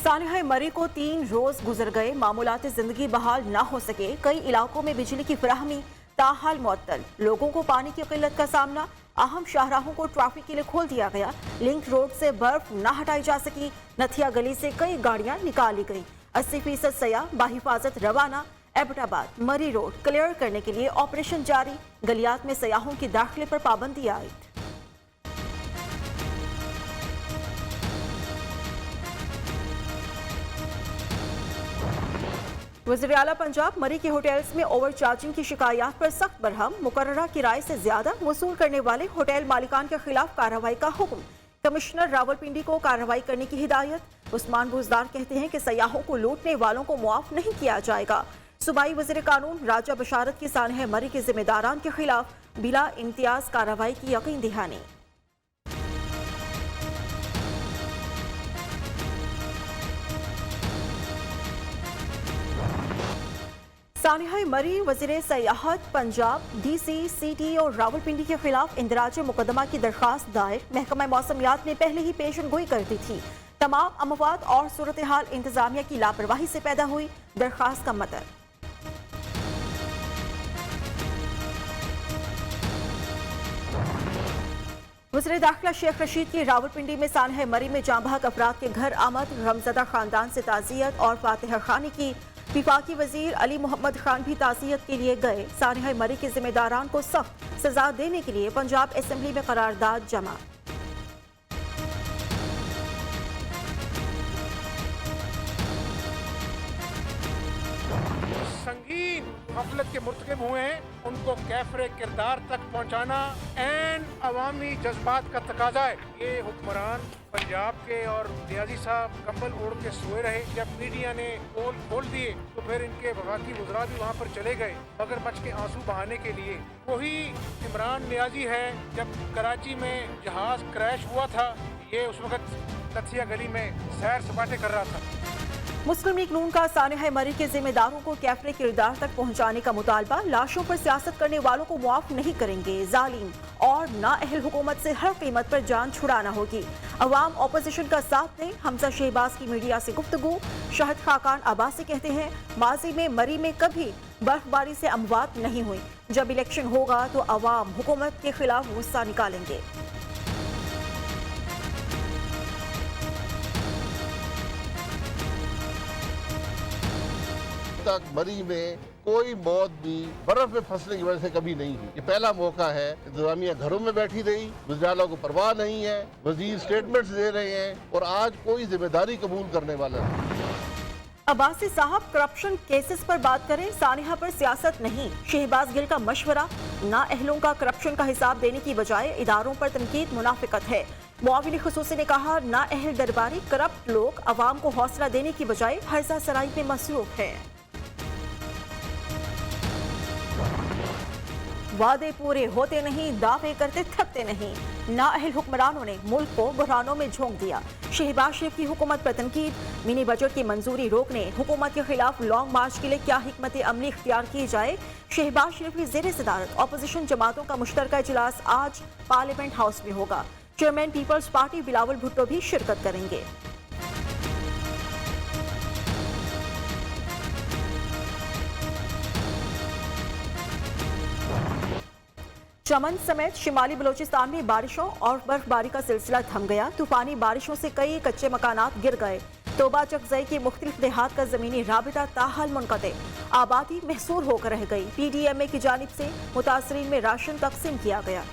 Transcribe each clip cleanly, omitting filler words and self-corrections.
सानिहा मरी को 3 रोज गुजर गए, मामूलाती जिंदगी बहाल न हो सके। कई इलाकों में बिजली की फराहमी ताहाल मुअत्तल, लोगों को पानी की किल्लत का सामना। अहम शाहराहों को ट्रैफिक के लिए खोल दिया गया। लिंक रोड से बर्फ न हटाई जा सकी। नथिया गली से कई गाड़ियां निकाली गई। 80% सयाह बाहिफाजत रवाना। एबटाबाद मरी रोड क्लियर करने के लिए ऑपरेशन जारी। गलियात में सयाहों की दाखिले पर पाबंदी आयद। वज़ीर आला पंजाब मरी के होटल्स में ओवर चार्जिंग की शिकायत पर सख्त बरहम। मुकर्ररा किराए से ज्यादा वसूल करने वाले होटल मालिकान के खिलाफ कार्रवाई का हुक्म। कमिश्नर रावलपिंडी को कार्रवाई करने की हिदायत। उस्मान बुजदार कहते हैं कि सयाहों को लूटने वालों को मुआफ नहीं किया जाएगा। सूबाई वज़ीर कानून राजा बशारत की सानिहा मरी के जिम्मेदारान के खिलाफ बिला इम्तियाज कार्रवाई की यकीन दहानी। सानिहा मरी वज़ीर सयाहत पंजाब DC, CT और रावलपिंडी के खिलाफ इंदराज मुकदमा की दरख्वास्त दायर। महकमा मौसमियात ने पहले ही पेशनगोई कर दी थी। तमाम अमवात और सूरत हाल इंतजामिया की लापरवाही से पैदा हुई। दरख्वास्त का मतन। वज़ीर दाखिला शेख रशीद की रावलपिंडी में सानिहा मरी में जांबहक अफराद के घर आमद। गमज़दा खानदान से ताज़ियत और फातिहा खानी की। विफाकी वजीर अली मोहम्मद खान भी ताज़ियत के लिए गए। सानिहा मरी के जिम्मेदारान को सख्त सजा देने के लिए पंजाब असेंबली में करारदाद जमा। संगीन गफलत के मुर्तकिब हुए हैं, उनको कैफरे किरदार तक पहुंचाना एन अवामी जज्बात का तकाजा है। ये हुक्मरान पंजाब के और नियाजी साहब कंबल ओढ़ के सोए रहे। जब मीडिया ने पोल खोल दिए तो फिर इनके वफाकी वज़रा भी वहाँ पर चले गए मगर बच के आंसू बहाने के लिए। वही इमरान नियाजी है, जब कराची में जहाज क्रैश हुआ था, ये उस वक्त नथिया गली में सैर सपाटे कर रहा था। मुस्लिम लीग नून का सानिहा मरी के जिम्मेदारों को कैफरे किरदार तक पहुंचाने का मुतालबा। लाशों पर सियासत करने वालों को मुआफ नहीं करेंगे। जालिम और नाअहल हुकूमत से हर कीमत पर जान छुड़ाना होगी। अवाम ऑपोजिशन का साथ दें। हमजा शहबाज की मीडिया से गुफ्तगू। शाहिद खाकान अब्बासी कहते हैं माजी में मरी में कभी बर्फबारी से अमवात नहीं हुई। जब इलेक्शन होगा तो अवाम हुकूमत के खिलाफ गुस्सा निकालेंगे। तक मरी में कोई मौत भी बर्फ में फंसने की वजह से कभी नहीं हुई। ये पहला मौका है। इंतजामिया घरों में बैठी रही, वज़ीर को परवाह नहीं है, वजीर स्टेटमेंट्स दे रहे हैं और आज कोई जिम्मेदारी कबूल करने वाला नहीं। अब्बासी साहब करप्शन केसेस पर बात करें, सानिहा पर सियासत नहीं। शहबाज गिल का मशवरा, नाअहलों का करप्शन का हिसाब देने की बजाय इदारों पर तनकीद मुनाफिकत है। मुआविन खुसूसी ने कहा नाअहल दरबारी करप्ट लोग अवाम को हौसला देने की बजाय हर्जा सराई में मसरूफ है। वादे पूरे होते नहीं, दावे करते थकते नहीं। नाअहल हुक्मरानों ने मुल्क को बुहरानों में झोंक दिया। शहबाज शरीफ की हुकूमत पर तनकीद। मिनी बजट की मंजूरी रोकने हुकूमत के खिलाफ लॉन्ग मार्च के लिए क्या हिकमत अमली इख्तियार की जाए। शहबाज शरीफ की ज़ेर सदारत अपोजिशन जमातों का मुश्तरका इजलास आज पार्लियामेंट हाउस में होगा। Chairman people's party Bilawal Bhutto भी शिरकत करेंगे। चमन समेत शिमाली बलोचिस्तान में बारिशों और बर्फबारी का सिलसिला थम गया। तूफानी बारिशों से कई कच्चे मकानात गिर गए। तोबा चकजई के मुख्तलिफ देहात का जमीनी राबिता ताहाल मुनक़ते। आबादी महसूर होकर रह गई। PDMA की जानिब से मुतासरीन में राशन तकसीम किया गया।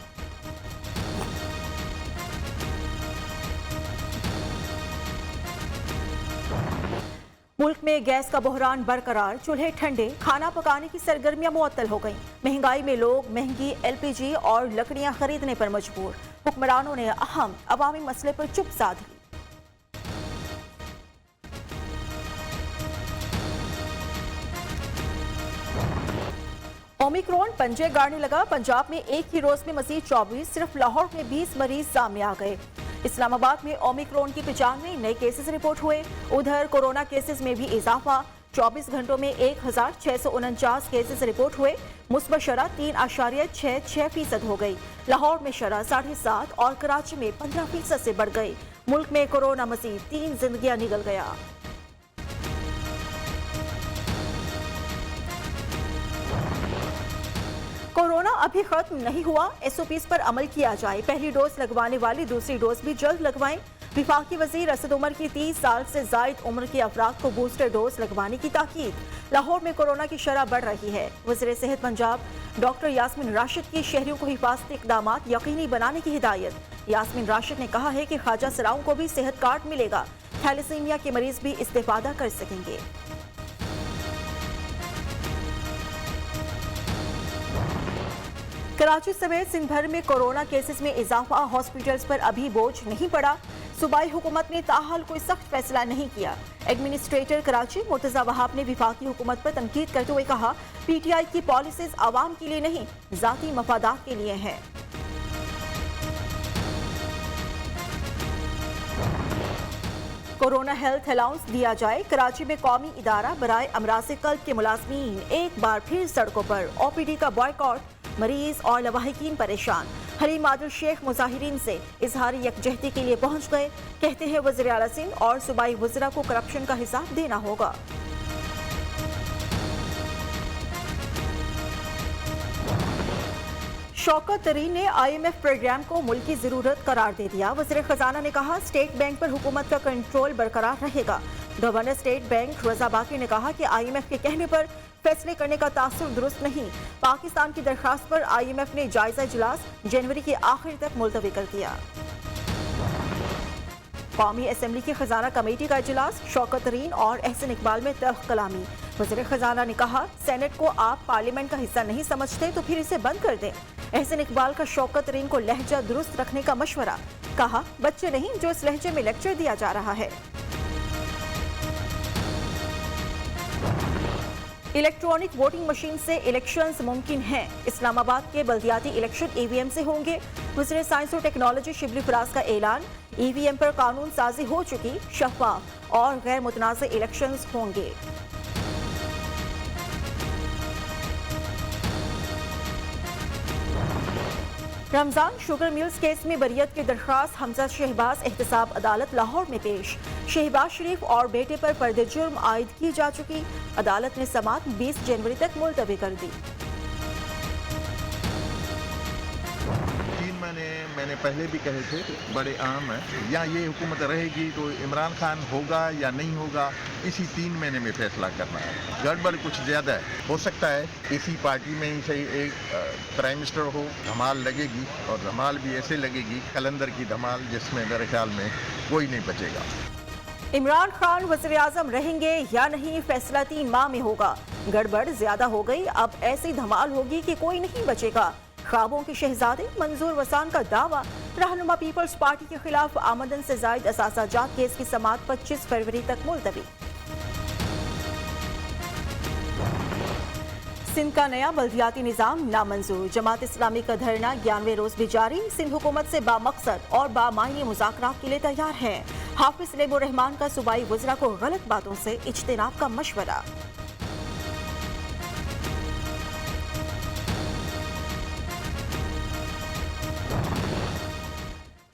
मुल्क में गैस का बहरान बरकरार। चूल्हे ठंडे, खाना पकाने की सरगर्मियां मुअत्तल हो गईं। महंगाई में लोग महंगी LPG और लकड़ियां खरीदने पर मजबूर। हुक्मरानों ने अहम अवामी मसले पर चुप साध ली। ओमिक्रॉन पंजे गाड़ने लगा। पंजाब में एक ही रोज में मजीद 24, सिर्फ लाहौर में 20 मरीज सामने आ गए। इस्लामाबाद में ओमिक्रॉन की 95 नए केसेस रिपोर्ट हुए। उधर कोरोना केसेस में भी इजाफा। 24 घंटों में 1649 केसेस रिपोर्ट हुए। मुस्बत शरह 3.66% हो गई। लाहौर में शरह 7.5 और कराची में 15% से बढ़ गई। मुल्क में कोरोना मजीद 3 जिंदगियां निगल गया। कोरोना अभी खत्म नहीं हुआ, एसओपीज पर अमल किया जाए। पहली डोज लगवाने वाली दूसरी डोज भी जल्द लगवाएं। विफाकी वजीर असद उमर की 30 साल से जायद उम्र के अफराद को बूस्टर डोज लगवाने की ताकीद। लाहौर में कोरोना की शरह बढ़ रही है। वज़ीर सेहत पंजाब डॉक्टर यास्मीन राशिद की शहरियों को हिफाजती इक़दामात यकीनी बनाने की हिदायत। यास्मीन राशिद ने कहा है कि ख्वाजा सराओं को भी सेहत कार्ड मिलेगा। थैलेसीमिया के मरीज भी इस्तेफादा कर सकेंगे। कराची समेत सिंध भर में कोरोना केसेस में इजाफा, हॉस्पिटल्स पर अभी बोझ नहीं पड़ा। सूबाई हुकूमत ने ताहाल कोई सख्त फैसला नहीं किया। एडमिनिस्ट्रेटर कराची मुर्तजा वहाब ने विफाकी हुकूमत पर तनकीद करते हुए कहा, पीटीआई की पॉलिसीज आवाम के लिए नहीं, जाती मफादात के लिए हैं। कोरोना हेल्थ अलाउंस दिया जाए। कराची में कौमी इदारा बराए अमराज़ कल्ब के मुलाजमीन एक बार फिर सड़कों पर। ओपीडी का बॉयकॉट, मरीज और लवाहिकीन परेशान। हलीम आदिल शेख मुजाहिरीन से इजहारी यकजहती के लिए पहुंच गए। कहते हैं वज़ीर आला सिंध और सूबाई वज़रा को करप्शन का हिसाब देना होगा। शौकत तरीन ने IMF प्रोग्राम को मुल्की जरूरत करार दे दिया। वज़ीर खजाना ने कहा, स्टेट बैंक पर हुकूमत का कंट्रोल बरकरार रहेगा। गवर्नर स्टेट बैंक रजा बाकी ने कहा कि IMF के कहने पर फैसले करने का तासुर दुरुस्त नहीं। पाकिस्तान की दरखास्त पर IMF ने जायजा इजलास जनवरी के आखिर तक मुलतवी कर दिया। कौमी असम्बली की खजाना कमेटी का इजलास, शौकत तरीन और एहसन इकबाल में तल्ख कलामी। वज़ीर खजाना ने कहा, सेनेट को आप पार्लियामेंट का हिस्सा नहीं समझते तो फिर इसे बंद कर दें। एहसन इकबाल का शौकत तरीन को लहजा दुरुस्त रखने का मशवरा। कहा, बच्चे नहीं जो इस लहजे में लेक्चर दिया जा रहा है। इलेक्ट्रॉनिक वोटिंग मशीन से इलेक्शंस मुमकिन हैं। इस्लामाबाद के बल्दियाती इलेक्शन EVM से होंगे। वज़ीर साइंस और टेक्नोलॉजी शिबली फराज का ऐलान, EVM पर कानून साजी हो चुकी, शफाफ और गैर मुतनाज़ इलेक्शंस होंगे। रमजान शुगर मिल्स केस में बरियत की दरख्वास्त हमजा शहबाज एहतसाब अदालत लाहौर में पेश। शहबाज शरीफ और बेटे पर पर्दे जुर्म आयद की जा चुकी। अदालत ने समाअत 20 जनवरी तक मुलतवी कर दी। 3 महीने मैंने पहले भी कहे थे, बड़े अहम है। या ये हुकूमत रहेगी तो इमरान खान होगा या नहीं होगा, इसी 3 महीने में फैसला करना है। गड़बड़ कुछ ज़्यादा है। हो सकता है इसी पार्टी में ही सही एक प्राइम मिनिस्टर हो, धमाल लगेगी और धमाल भी ऐसे लगेगी, कलंदर की धमाल, जिसमें मेरे ख्याल में कोई नहीं बचेगा। इमरान खान वज़ीर आज़म रहेंगे या नहीं, फैसला 3 माह में होगा। गड़बड़ ज्यादा हो गई, अब ऐसी धमाल होगी कि कोई नहीं बचेगा। ख्वाबों के शहजादे मंजूर वसान का दावा। रहनुमा पीपल्स पार्टी के खिलाफ आमदन से जायद असासाजात केस की समाअत 25 फरवरी तक मुलतवी। सिंध का नया बल्दियाती निज़ाम नामंजूर। जमात इस्लामी का धरना 11वें रोज भी जारी। सिंध हुकूमत से बामकसद और बामायनी मुज़ाकरात के लिए तैयार है। हाफिज सलेमुर रहमान का सूबाई वज़रा को गलत बातों से इज्तिनाब का मशवरा।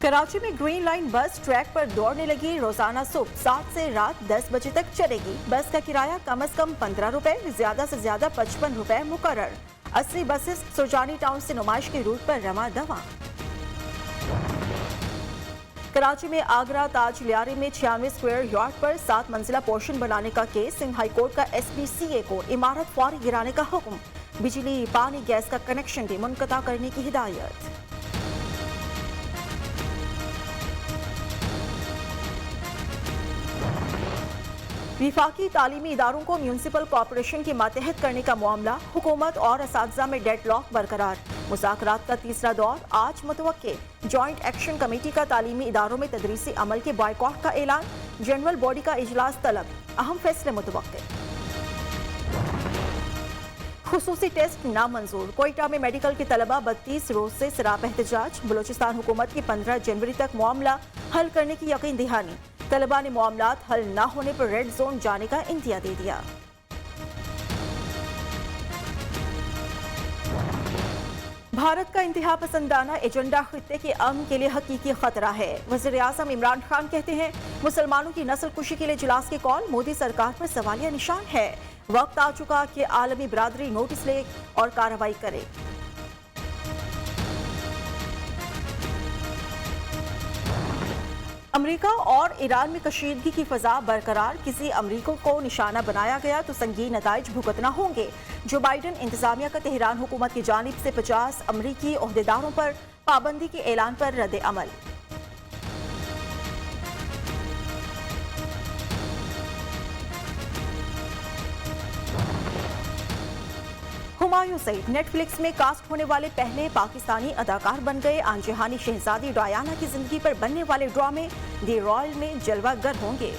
कराची में ग्रीन लाइन बस ट्रैक पर दौड़ने लगी। रोजाना सुबह 7 से रात 10 बजे तक चलेगी। बस का किराया कम से कम 15 रुपए, ज्यादा से ज्यादा 55 रुपए मुकर्रर। 80 बसेस सुजानी टाउन से नुमाइश के रूट पर रवा दवा। कराची में आगरा ताज लियारी में 96 स्क्वायर यार्ड पर 7 मंजिला पोर्शन बनाने का केस। सिंध हाई कोर्ट का SPCA को इमारत फौरी गिराने का हुक्म। बिजली, पानी, गैस का कनेक्शन भी मुनक़ता करने की हिदायत। विफाकी तालीमी इदारों को म्यूनसिपल कॉरपोरेशन के मातहत करने का मामला। हुकूमत और असातिज़ा में डेडलॉक बरकरार। मुज़ाकरात का तीसरा दौर आज मुतवक्के। जॉइंट एक्शन कमेटी का तालीमी इदारों में तदरीसी अमल के बॉयकॉट का ऐलान। जनरल बॉडी का इजलास तलब। अहम फैसले मुतवक्के। खुसूसी टेस्ट नामंजूर। कोयटा में मेडिकल के तलबा 32 रोज से सराप एहतजाज। बलोचिस्तान हुकूमत की 15 जनवरी तक मामला हल करने की यकीन दहानी। तलबा ने मामलात हल न होने पर रेड जोन जाने का इंदिया दे दिया। भारत का इंतहा पसंदाना एजेंडा खित्ते के अमन के लिए हकीकी खतरा है। वज़ीर आज़म इमरान खान कहते हैं, मुसलमानों की नस्ल कुशी के लिए इजलास की कॉल। मोदी सरकार पर सवालिया निशान है। वक्त आ चुका कि आलमी बरादरी नोटिस ले और कार्रवाई करे। अमेरिका और ईरान में कशीदगी की फजा बरकरार, किसी अमरीकी को निशाना बनाया गया तो संगीन नताइज भुगतना होंगे। जो बाइडन इंतजामिया का तेहरान हुकूमत की जानिब से 50 अमरीकी ओहदेदारों पर पाबंदी के ऐलान पर रद्द अमल। हुमायूं सईद नेटफ्लिक्स में कास्ट होने वाले पहले पाकिस्तानी अदाकार बन गए। आंजहानी शहजादी डायना की जिंदगी पर बनने वाले ड्रामे दी रॉयल में जलवागर होंगे।